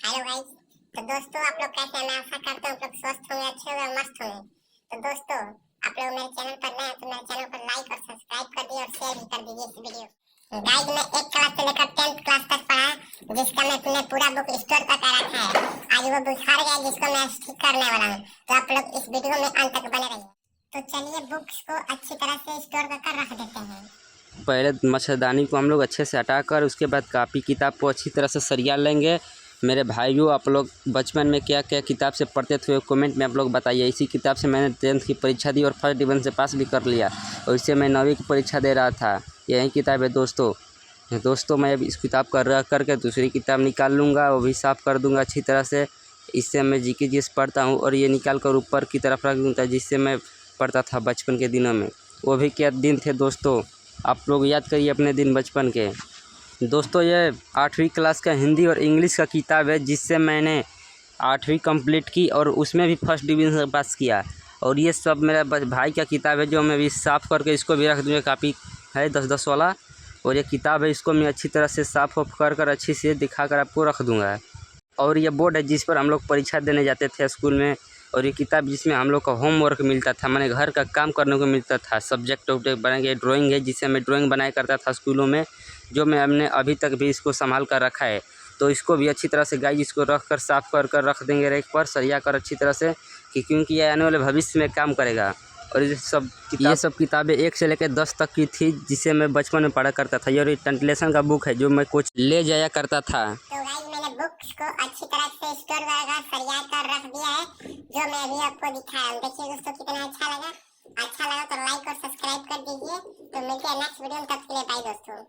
Hello guys. तो दोस्तों आप लोग कैसे हैं? मैं आशा करता हूँ आप लोग स्वस्थ होंगे, अच्छे होंगे और मस्त होंगे। तो दोस्तों आप लोग मेरे चैनल पर नए हैं तो मेरे चैनल को लाइक और सब्सक्राइब कर दीजिए और शेयर भी कर दीजिए इस वीडियो। गाइस मैं 1 क्लास से लेकर 10th क्लास तक पढ़ा है, जिसका मैंने पूरा बुक स्टोर पर कर रखा है। आज वो बुक हार गया जिसको मैं ठीक करने वाला हूँ। तो आप लोग इस वीडियो में अंत तक बने रहिए। तो चलिए बुक्स को अच्छी तरह से स्टोर कर रख देते हैं। पहले मच्छरदानी को हम लोग अच्छे से हटाकर उसके बाद कापी किताब को अच्छी तरह से सरिया लेंगे। मेरे भाइयों, आप लोग बचपन में क्या क्या किताब से पढ़ते थे कमेंट में आप लोग बताइए। इसी किताब से मैंने 10th की परीक्षा दी और फर्स्ट डिवीजन से पास भी कर लिया और इससे मैं 9वीं की परीक्षा दे रहा था। यही किताब है दोस्तों मैं अब इस किताब का रख करके दूसरी किताब निकाल लूँगा, वो भी साफ़ कर दूँगा अच्छी तरह से। इससे मैं जीके जीएस पढ़ता हूँ और ये निकाल कर ऊपर की तरफ रख दूँगा जिससे मैं पढ़ता था बचपन के दिनों में। वो भी क्या दिन थे दोस्तों, आप लोग याद करिए अपने दिन बचपन के। दोस्तों ये 8वीं क्लास का हिंदी और इंग्लिश का किताब है जिससे मैंने 8वीं कंप्लीट की और उसमें भी फर्स्ट डिवीज़न से पास किया। और ये सब मेरा भाई का किताब है जो मैं भी साफ़ करके इसको भी रख दूँगा। कापी है 10-10 वाला और ये किताब है, इसको मैं अच्छी तरह से साफ़ कर अच्छी से दिखा कर आपको रख दूँगा। और ये बोर्ड है जिस पर हम लोग परीक्षा देने जाते थे स्कूल में। और ये किताब जिसमें हम लोग का होमवर्क मिलता था, माने घर का काम करने को मिलता था। सब्जेक्ट वब्जेक्ट बना के ड्राइंग है जिससे मैं ड्राइंग बनाया करता था स्कूलों में, जो मैं हमने अभी तक भी इसको संभाल कर रखा है। तो इसको भी अच्छी तरह से गाइस इसको रख कर साफ़ कर रख देंगे रैक पर सरिया कर अच्छी तरह से क्योंकि ये आने वाले भविष्य में काम करेगा। और ये सब किताबें 1 से लेकर 10 तक की थी जिसे मैं बचपन में पढ़ा करता था। और ये ट्रांसलेशन का बुक है जो मैं कुछ ले जाया करता था। तो गाइस मैंने बुक्स को अच्छी तरह से स्टोर कर सरिया कर रख दिया है, जो मैं अभी आपको दिखाया हूँ। देखिए दोस्तों कितना अच्छा लगा तो लाइक और सब्सक्राइब कर दीजिए। तो मिलते हैं नेक्स्ट वीडियो में, तब के लिए बाय दोस्तों।